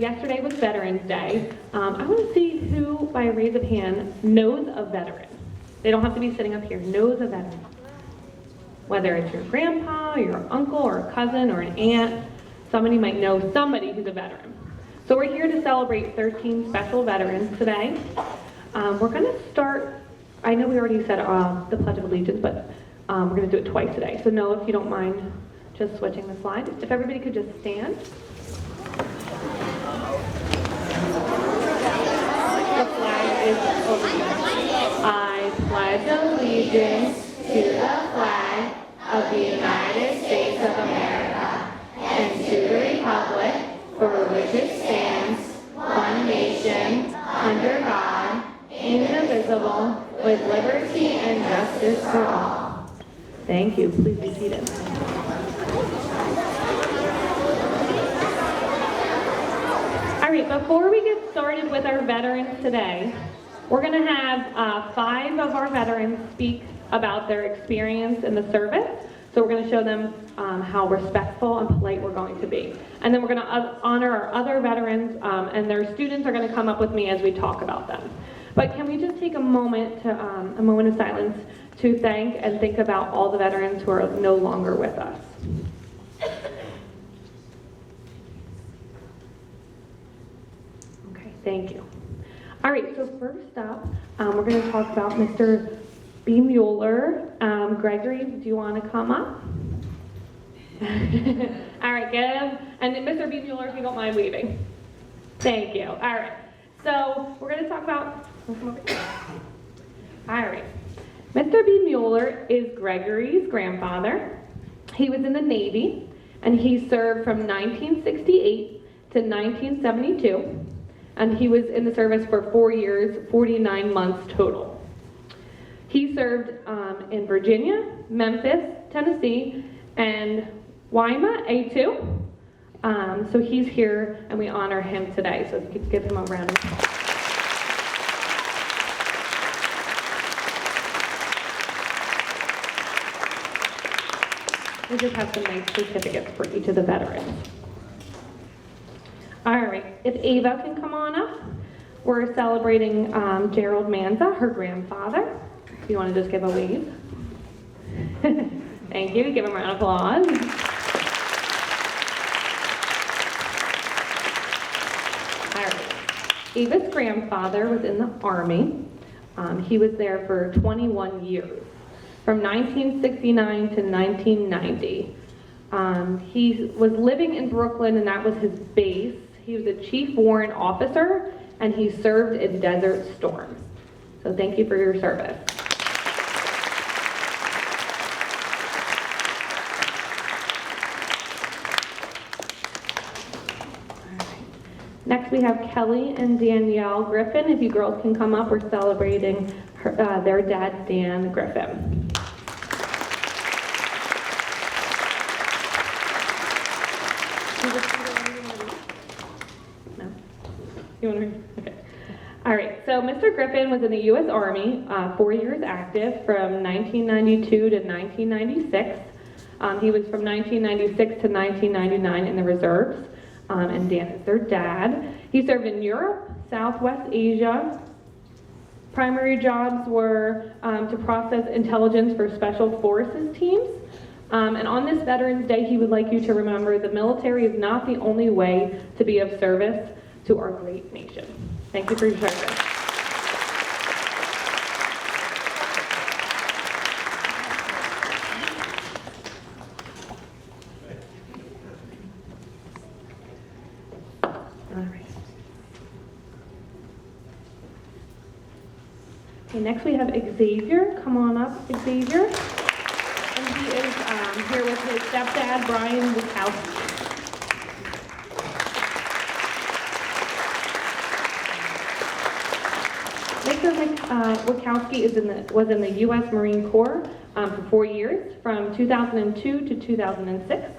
yesterday was Veterans Day. I want to see who, by a raise of hand, knows a veteran. They don't have to be sitting up here, knows a veteran. Whether it's your grandpa, your uncle, or a cousin, or an aunt, somebody might know somebody who's a veteran. So we're here to celebrate 13 special veterans today. We're going to start, I know we already said the Pledge of Allegiance, but we're going to do it twice today. So Noah, if you don't mind just switching the slide. If everybody could just stand. The flag is over here. I pledge allegiance to the flag of the United States of America and to the republic for which it stands, one nation, under God, indivisible, with liberty and justice for all. Thank you. Please be seated. All right, before we get started with our veterans today, we're going to have 5 of our veterans speak about their experience in the service. So we're going to show them how respectful and polite we're going to be. And then we're going to honor our other veterans, and their students are going to come up with me as we talk about them. But can we just take a moment of silence to thank and think about all the veterans who are no longer with us. Okay, thank you. All right, so first up, we're going to talk about Mr. B. Mueller. Gregory, do you want to come up? All right, get him. And then Mr. B. Mueller, if you don't mind leaving. Thank you. All right, so we're going to talk about, all right. Mr. B. Mueller is Gregory's grandfather. He was in the Navy, and he served from 1968 to 1972, and he was in the service for 4 years, 49 months total. He served in Virginia, Memphis, Tennessee, and Weimar, A2. So he's here, and we honor him today, so if you could give him a round of applause. We just have some nice certificates for each of the veterans. All right, if Ava can come on up. We're celebrating Gerald Manza, her grandfather. If you want to just give a wave. Thank you, give him a round of applause. All right, Ava's grandfather was in the Army. He was there for 21 years. From 1969 to 1990. He was living in Brooklyn, and that was his base. He was a chief warrant officer, and he served in Desert Storm. So thank you for your service. All right. Next we have Kelly and Danielle Griffin. If you girls can come up, we're celebrating their dad, Dan Griffin. You want to read? Okay. All right, so Mr. Griffin was in the U.S. Army, 4 years active from 1992 to 1996. He was from 1996 to 1999 in the reserves, and Dan is their dad. He served in Europe, Southwest Asia. Primary jobs were to process intelligence for Special Forces teams. And on this Veterans Day, he would like you to remember the military is not the only way to be of service to our great nation. Thank you for your service. All right. Okay, next we have Xavier. Come on up, Xavier. And he is here with his stepdad, Brian Wachowski. Mr. Wachowski was in the U.S. Marine Corps for 4 years, from 2002 to 2006.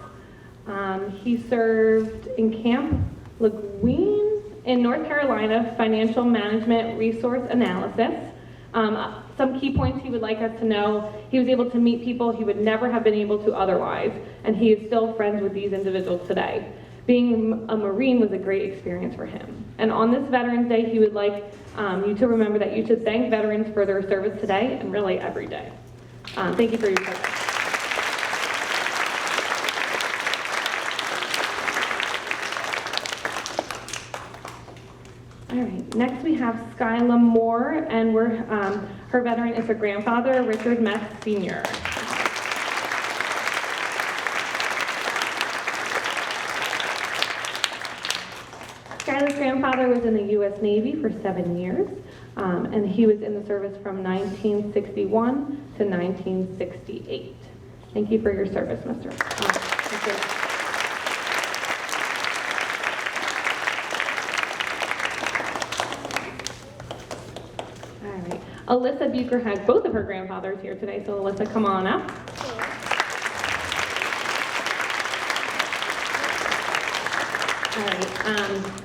He served in Camp Leguine in North Carolina, financial management resource analysis. Some key points he would like us to know: he was able to meet people he would never have been able to otherwise, and he is still friends with these individuals today. Being a Marine was a great experience for him. And on this Veterans Day, he would like you to remember that you should thank veterans for their service today and really every day. Thank you for your service. All right, next we have Skyla Moore, and her veteran is her grandfather, Richard Metz Sr. Skyla's grandfather was in the U.S. Navy for 7 years, and he was in the service from 1961 to 1968. Thank you for your service, Mr. Alyssa Bucher has both of her grandfathers here today, so Alyssa, come on up. All right,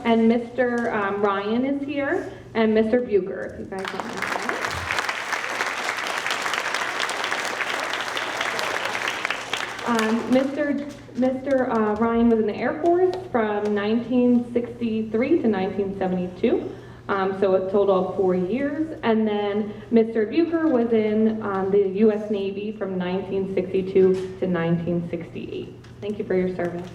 and Mr. Ryan is here, and Mr. Bucher, if you guys want to Mr. Ryan was in the Air Force from 1963 to 1972. So a total of 4 years. And then Mr. Bucher was in the U.S. Navy from 1962 to 1968. Thank you for your service.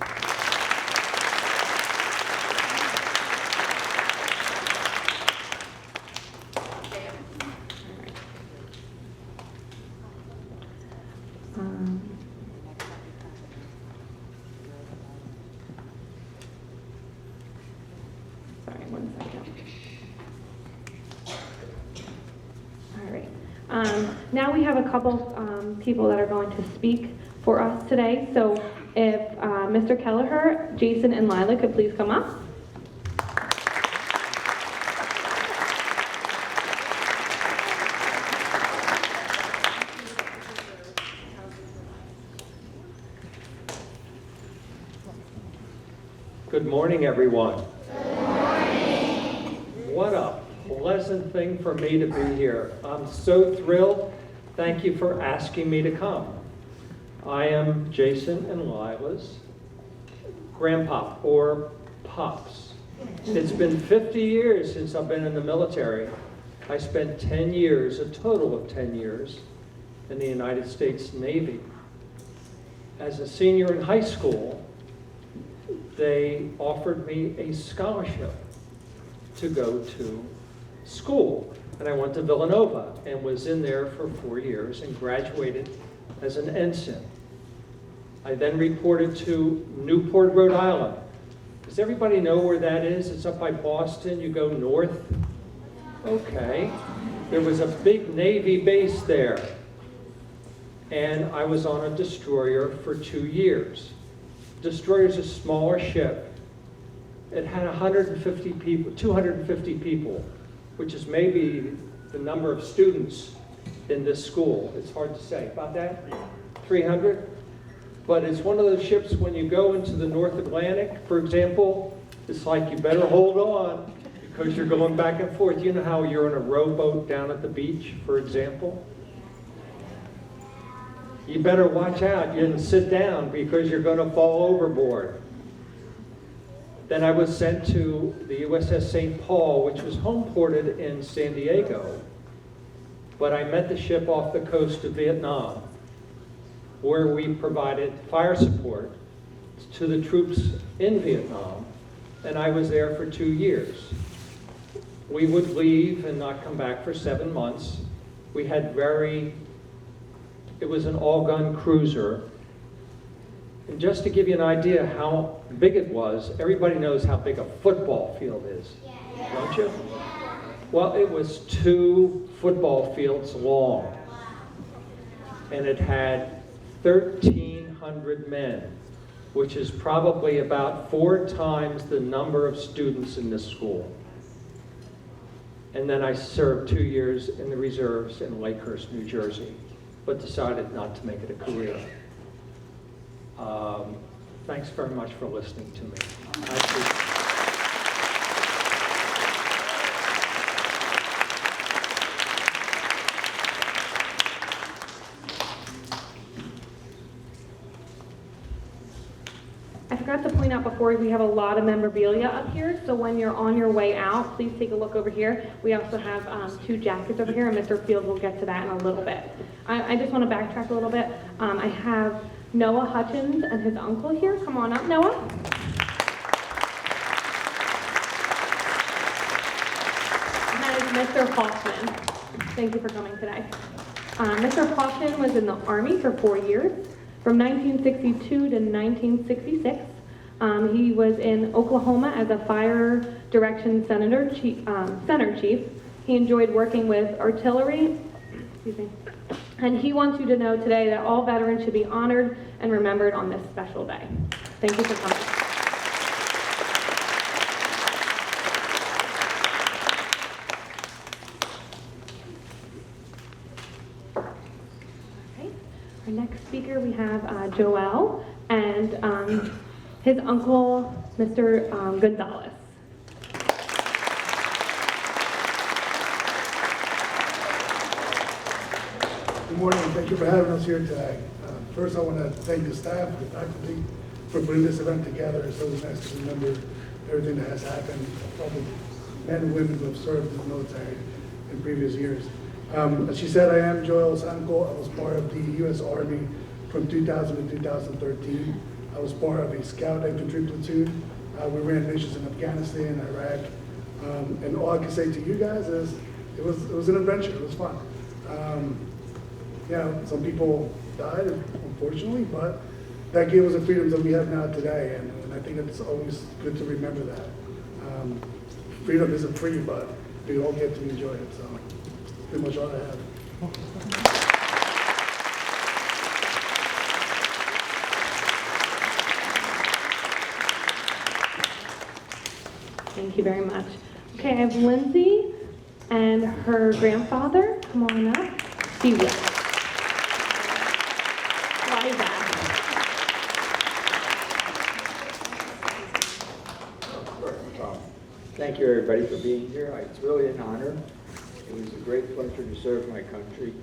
Sorry, 1 second. Now we have a couple people that are going to speak for us today. So if Mr. Kelleher, Jason, and Lila could please come up. Good morning, everyone. Good morning. What a pleasant thing for me to be here. I'm so thrilled. Thank you for asking me to come. I am Jason and Lila's grandpa, or pops. It's been 50 years since I've been in the military. I spent 10 years, a total of 10 years, in the United States Navy. As a senior in high school, they offered me a scholarship to go to school. And I went to Villanova and was in there for 4 years and graduated as an ensign. I then reported to Newport, Rhode Island. Does everybody know where that is? It's up by Boston. You go north. Okay. There was a big Navy base there. And I was on a destroyer for 2 years. Destroyer's a smaller ship. It had 150 people, 250 people, which is maybe the number of students in this school. It's hard to say. About that? 300? But it's one of those ships when you go into the North Atlantic, for example, it's like you better hold on because you're going back and forth. You know how you're in a rowboat down at the beach, for example? You better watch out and sit down because you're going to fall overboard. Then I was sent to the USS St. Paul, which was home ported in San Diego, but I met the ship off the coast of Vietnam, where we provided fire support to the troops in Vietnam, and I was there for 2 years. We would leave and not come back for 7 months. We had it was an all-gun cruiser. And just to give you an idea how big it was, everybody knows how big a football field is, don't you? Well, it was 2 football fields long, and it had 1,300 men, which is probably about 4 times the number of students in this school. And then I served 2 years in the reserves in Lakehurst, New Jersey, but decided not to make it a career. Thanks very much for listening to me. I appreciate it. forgot to point out before, we have a lot of memorabilia up here, so when you're on your way out, please take a look over here. We also have 2 jackets over here, and Mr. Fields will get to that in a little bit. I just want to backtrack a little bit. I have Noah Hutchins and his uncle here. Come on up, Noah. And that is Mr. Hoffman. Thank you for coming today. Mr. Hoffman was in the Army for 4 years, from 1962 to 1966. He was in Oklahoma as a fire direction center chief. He enjoyed working with artillery, and he wants you to know today that all veterans should be honored and remembered on this special day. Thank you for coming. Our next speaker, we have Joel and his uncle, Mr. Gonzalez. Good morning, and thank you for having us here today. First, I want to thank the staff, the faculty, for putting this event together. It's always nice to remember everything that has happened, all the men and women who have served in the military in previous years. As she said, I am Joel's uncle. I was part of the U.S. Army from 2000 to 2013. I was part of a scout infantry platoon. We ran missions in Afghanistan, Iraq, and all I can say to you guys is it was an adventure. It was fun. Some people died, unfortunately, but that gave us the freedoms that we have now today, and I think it's always good to remember that. Freedom isn't free, but we all get to enjoy it, so that's pretty much all I have. Thank you very much. Okay, I have Lindsay and her grandfather. Come on up. Be with us. Why is that? Thank you, everybody, for being here. It's really an honor. It was a great pleasure to serve my country.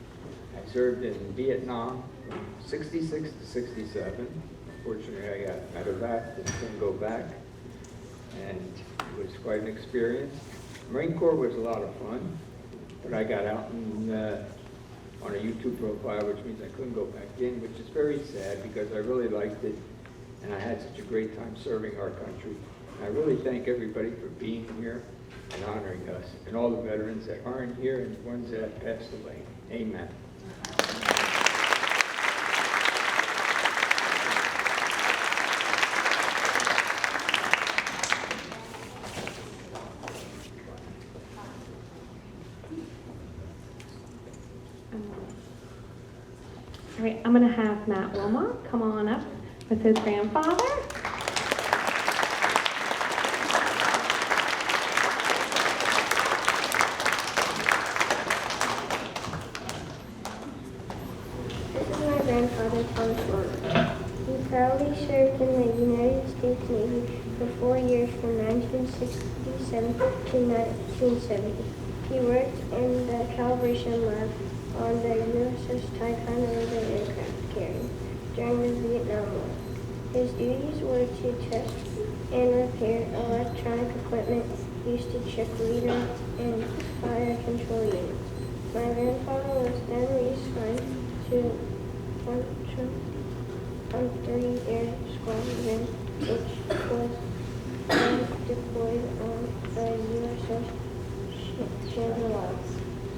I served in Vietnam from 66 to 67. Fortunately, I got medevac and couldn't go back, and it was quite an experience. Marine Corps was a lot of fun, but I got out and on a YouTube profile, which means I couldn't go back in, which is very sad because I really liked it, and I had such a great time serving our country. I really thank everybody for being here and honoring us, and all the veterans that aren't here and the ones that have passed away. Amen. All right, I'm going to have Matt Wilmot come on up with his grandfather. He proudly served in the United States Navy for 4 years from 1967 to 1970. He worked in the calibration lab on the USS Ticonderoga aircraft carrier during the Vietnam War. His duties were to test and repair electronic equipment used to check radar and fire control units. My grandfather was then reassigned to 103 Air Squadron, which was then deployed on the USS Chandler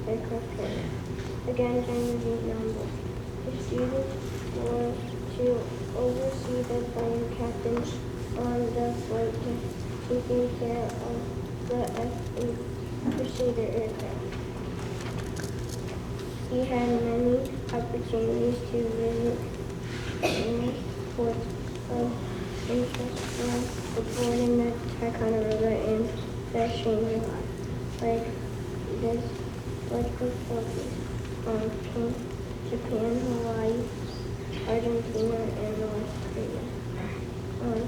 aircraft carrier. Again during the Vietnam War. His duties were to oversee the plane captains on the flight deck, taking care of the F-8 Crusader aircraft. He had many opportunities to visit any ports of interest from aboard the Ticonderoga and the Chandler, like this, like the focus on Japan, Hawaii, Argentina, and North Korea. On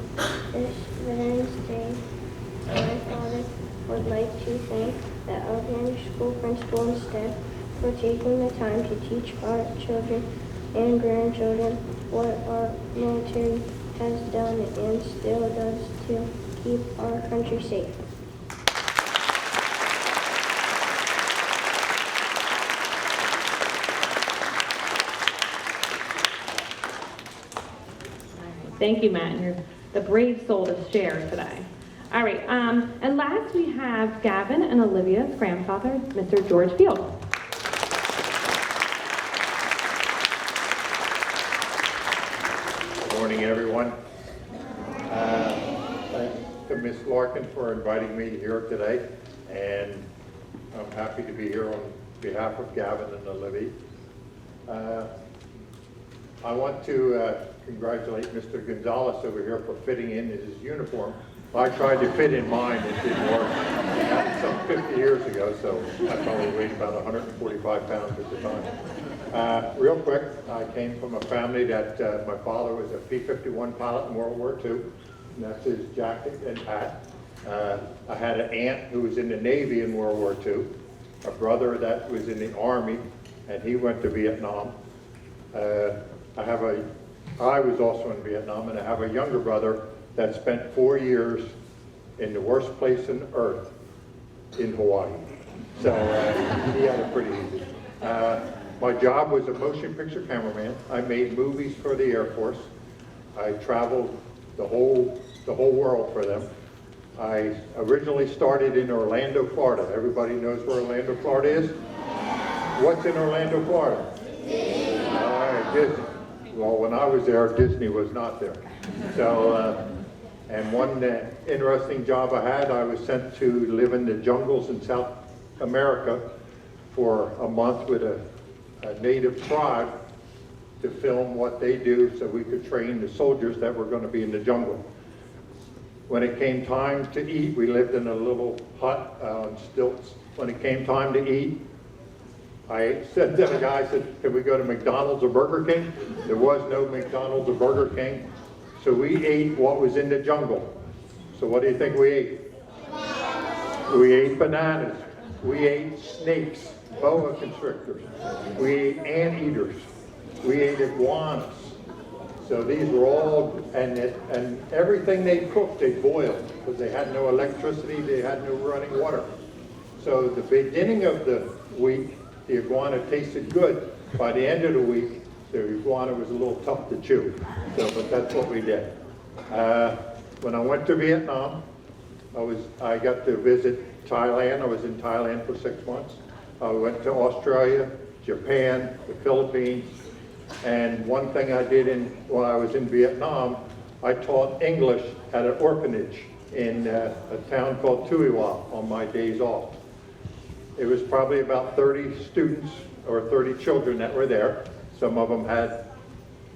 this Veterans Day, my father would like to thank the Alexander School principal and staff for taking the time to teach our children and grandchildren what our military has done and still does to keep our country safe. Thank you, Matt. You're the brave soul to share today. All right, and last we have Gavin and Olivia's grandfather, Mr. George Field. Good morning, everyone. Thanks to Ms. Larkin for inviting me here today, and I'm happy to be here on behalf of Gavin and Olivia. I want to congratulate Mr. Gonzalez over here for fitting in his uniform. I tried to fit in mine, it didn't work. That was some 50 years ago, so I probably weighed about 145 pounds at the time. Real quick, I came from a family that my father was a P-51 pilot in World War II, and that's his jacket and hat. I had an aunt who was in the Navy in World War II, a brother that was in the Army, and he went to Vietnam. I was also in Vietnam, and I have a younger brother that spent 4 years in the worst place on earth in Hawaii. So he had it pretty easy. My job was a motion picture cameraman. I made movies for the Air Force. I traveled the whole world for them. I originally started in Orlando, Florida. Everybody knows where Orlando, Florida is? What's in Orlando, Florida? All right, Disney. Well, when I was there, Disney was not there. So, and one interesting job I had, I was sent to live in the jungles in South America for a month with a native tribe to film what they do so we could train the soldiers that were going to be in the jungle. When it came time to eat, we lived in a little hut on stilts. When it came time to eat, I said to the guy, I said, can we go to McDonald's or Burger King? There was no McDonald's or Burger King. So we ate what was in the jungle. So what do you think we ate? We ate bananas. We ate snakes, boa constrictors. We ate anteaters. We ate iguanas. So these were all, and everything they cooked, they boiled, because they had no electricity, they had no running water. So the beginning of the week, the iguana tasted good. By the end of the week, the iguana was a little tough to chew. So, but that's what we did. When I went to Vietnam, I got to visit Thailand. I was in Thailand for 6 months. I went to Australia, Japan, the Philippines, and one thing I did while I was in Vietnam, I taught English at an orphanage in a town called Tuiwa on my days off. It was probably about 30 students or 30 children that were there. Some of them had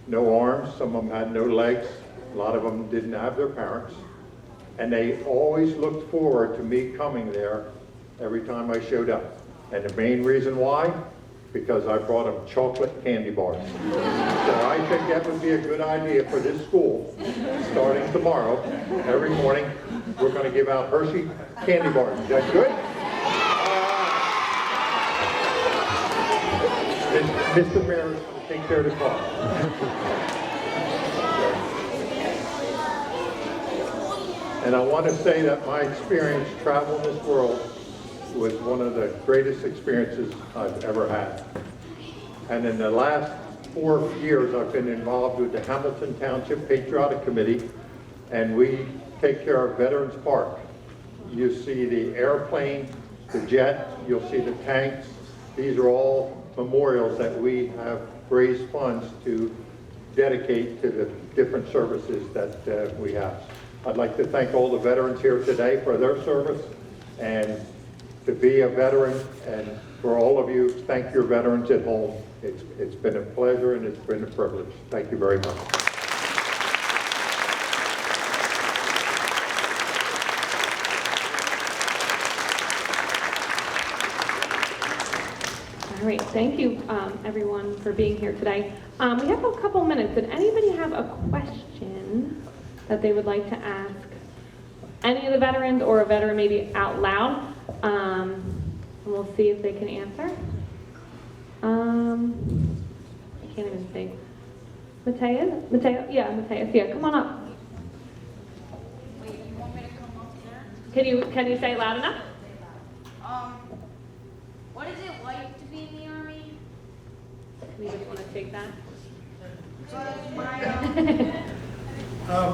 no arms, some of them had no legs, a lot of them didn't have their parents. And they always looked forward to me coming there every time I showed up. And the main reason why? Because I brought them chocolate candy bars. So I think that would be a good idea for this school, starting tomorrow, every morning, we're going to give out Hershey candy bars. Is that good? Mr. Mayor is going to take care of the cost. And I want to say that my experience traveling this world was one of the greatest experiences I've ever had. And in the last 4 years, I've been involved with the Hamilton Township Patriotic Committee, and we take care of Veterans Park. You see the airplane, the jet, you'll see the tanks. These are all memorials that we have raised funds to dedicate to the different services that we have. I'd like to thank all the veterans here today for their service, and to be a veteran, and for all of you, thank your veterans at home. It's been a pleasure and it's been a privilege. Thank you very much. All right, thank you, everyone, for being here today. We have a couple minutes. Did anybody have a question that they would like to ask any of the veterans, or a veteran maybe out loud? And we'll see if they can answer. I can't even think. Mateo, yeah, come on up. Wait, you want me to come up there? Can you say it loud enough? What is it like to be in the Army? You just want to take that?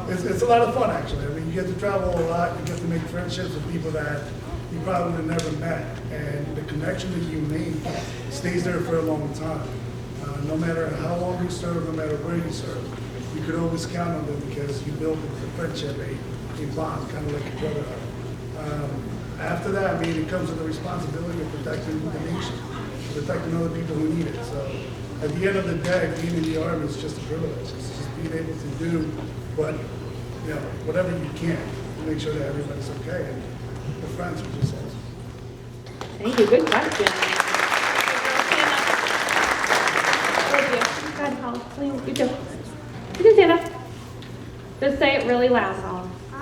It's a lot of fun, actually. I mean, you get to travel a lot, you get to make friendships with people that you probably would have never met, and the connection that you make stays there for a long time. No matter how long you serve, no matter where you serve, you could always count on them because you build a friendship, a bond, kind of like a brotherhood. After that, I mean, it comes with the responsibility of protecting the nation, protecting other people who need it. So at the end of the day, being in the Army is just a privilege. It's just being able to do whatever you can to make sure that everybody's okay. And the friends are just awesome. Thank you, good question. Go ahead, Paul, please, you too. You can stand up. Just say it really loud, Paul. You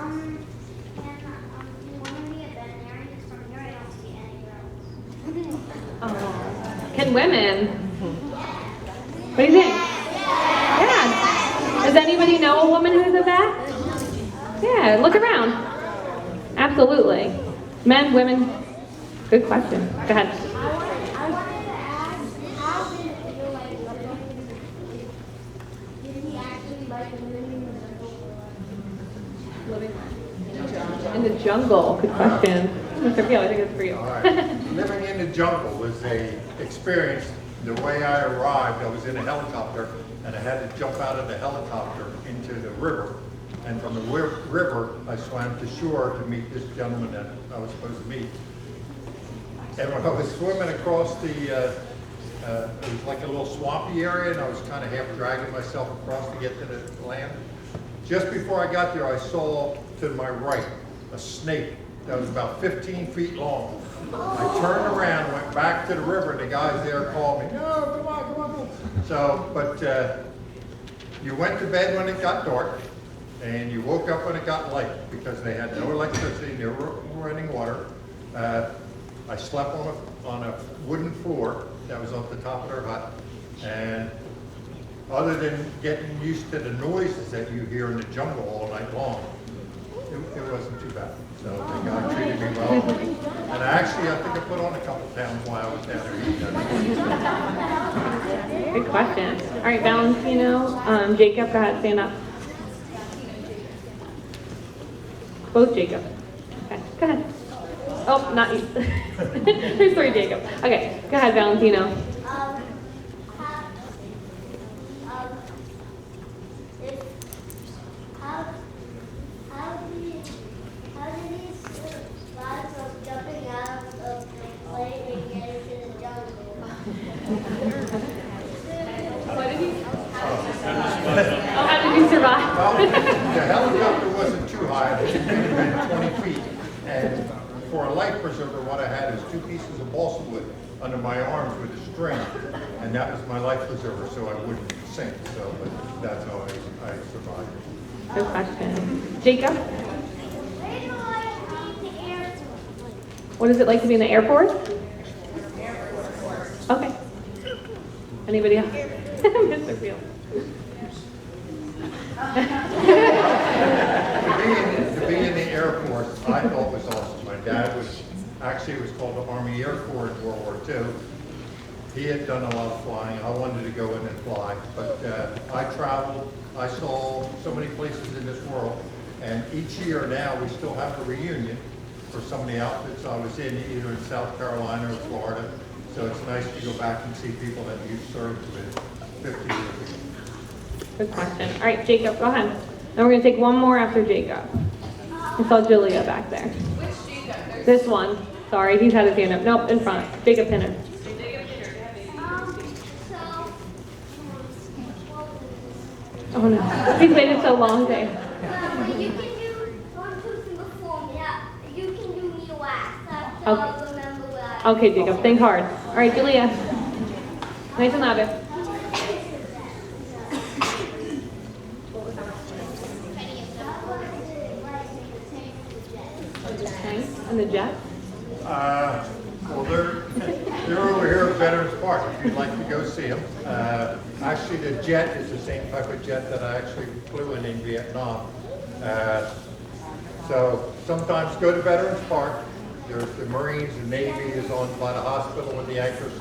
want to be a veterinarian? Because from here I don't see any girls. Oh. Can women? What do you think? Yeah. Does anybody know a woman who's a vet? Yeah, look around. Absolutely. Men, women. Good question. Go ahead. I wanted to ask, how did it feel like did he actually like living In the jungle. Good question. Mr. Peel, I think it's for you. All right. Living in the jungle was a experience. The way I arrived, I was in a helicopter, and I had to jump out of the helicopter into the river. And from the river, I swam to shore to meet this gentleman that I was supposed to meet. And when I was swimming across it was like a little swampy area, and I was kind of half dragging myself across to get to the land. Just before I got there, I saw to my right a snake that was about 15 feet long. I turned around, went back to the river, and the guys there called me, no, come on, come on, come on. So, but you went to bed when it got dark, and you woke up when it got light, because they had no electricity, no running water. I slept on a wooden floor that was on the top of their hut, and other than getting used to the noises that you hear in the jungle all night long, it wasn't too bad. So the guy treated me well, and I think I put on a couple pounds while I was down there. Good question. All right, Valentino, Jacob, go ahead, stand up. Both Jacob. Okay, go ahead. Oh, not you. There's three Jacob. Okay, go ahead, Valentino. How did he survive from jumping out of the plane and getting to the jungle? What did he? Oh, how did he survive? Well, the helicopter wasn't too high, it could have been 20 feet. And for a life preserver, what I had is 2 pieces of balsa wood under my arms with a string. And that was my life preserver, so I wouldn't sink. So but that's how I survived. Good question. Jacob, what is it like to be in the Air Force? Okay. Anybody else? Mr. Field. To be in the Air Force, I thought was awesome. My dad was called the Army Air Corps in World War II. He had done a lot of flying. I wanted to go in and fly, but I traveled. I saw so many places in this world, and each year now we still have a reunion for some of the outfits I was in, either in South Carolina or Florida. So it's nice to go back and see people that you served with 50 years ago. Good question. All right, Jacob, go ahead. And we're going to take one more after Jacob. I saw Julia back there. Which Jacob? This one. Sorry, he's had his hand up. Nope, in front. Jacob Pinner. Oh no, he's waited so long, Dave. You can do 1, 2, 3 before me. You can do me wax. That's Okay. I'll remember what I Okay, Jacob, think hard. All right, Julia. Nice and loud. And the jet? Well, They're over here at Veterans Park, if you'd like to go see them. Actually, the jet is the same type of jet that I actually flew in Vietnam. So sometimes go to Veterans Park. There's the Marines, the Navy is on by the hospital with the anchors,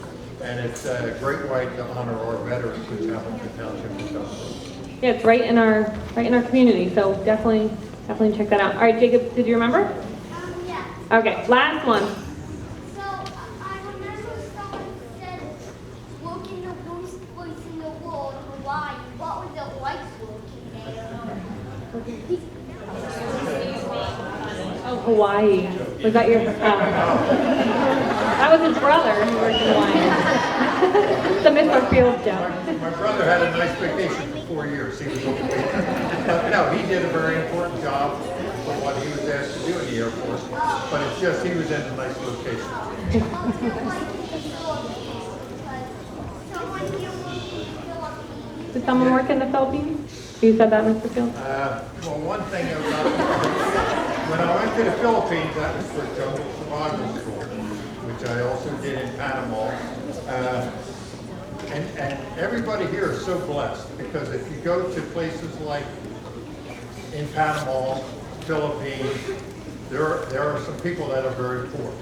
and it's a great way to honor our veterans in Hamilton Township and Township. Yeah, it's right in our community, so definitely check that out. All right, Jacob, did you remember? Yeah. Okay, last one. So I remember someone said, look in the worst place in the world, Hawaii. What was it like working there? Oh, Hawaii. Was that your? That was his brother who worked in Hawaii. The Mr. Field joke. My brother had a nice vacation for 4 years. He was but no, he did a very important job for what he was asked to do in the Air Force. But it's just he was in a nice location. Did someone work in the Philippines? You said that, Mr. Field? Well, one thing about when I went to the Philippines, that was for jungle survival school, which I also did in Panama. And everybody here is so blessed because if you go to places like in Panama, Philippines, there are some people that are very poor.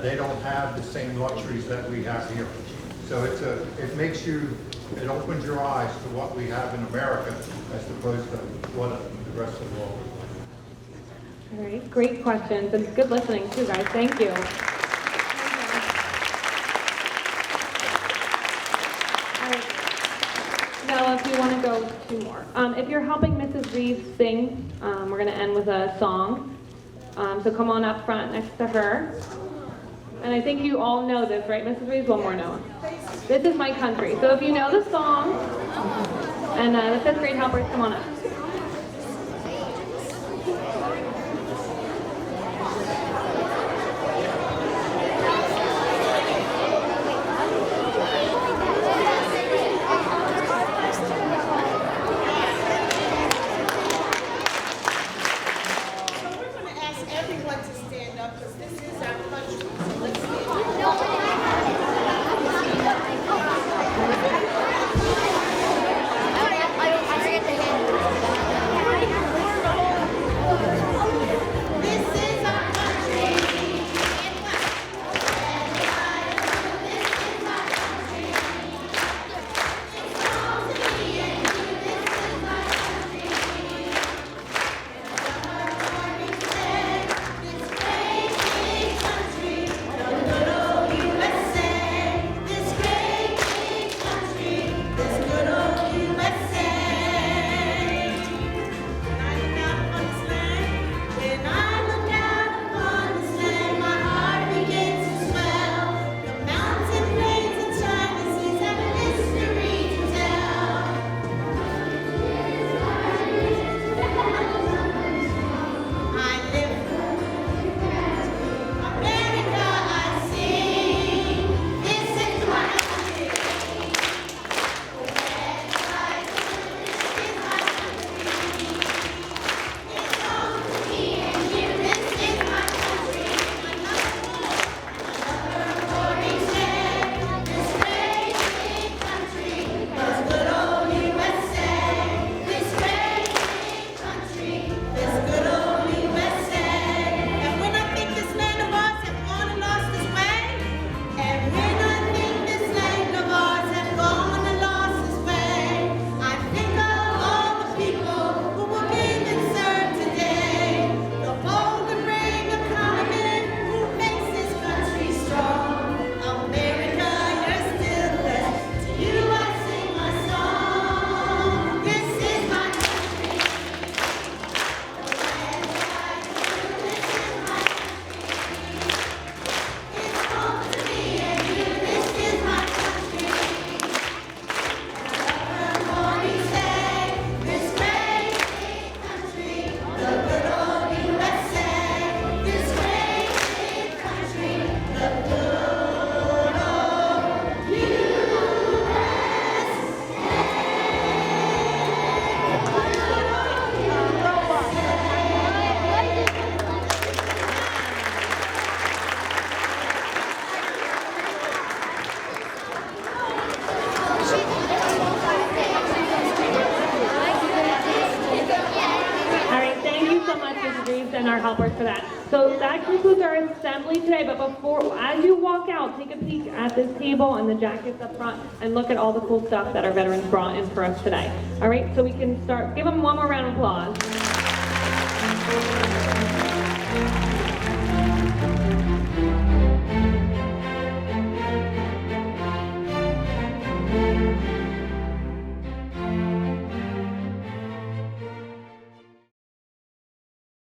They don't have the same luxuries that we have here. So it makes you, it opens your eyes to what we have in America as opposed to what the rest of the world is like. All right, great questions and good listening too, guys. Thank you. All right. Now, if you want to go 2 more. If you're helping Mrs. Reeves sing, we're going to end with a song. So come on up front next to her. And I think you all know this, right, Mrs. Reeves? One more, Noah. This is My Country. So if you know the song, and the 5th grade helpers, come on up. I forget the hand. our helpers for that. So that concludes our assembly today, but as you walk out, take a peek at this table and the jackets up front and look at all the cool stuff that our veterans brought in for us today. All right, so we can start, give them one more round of applause.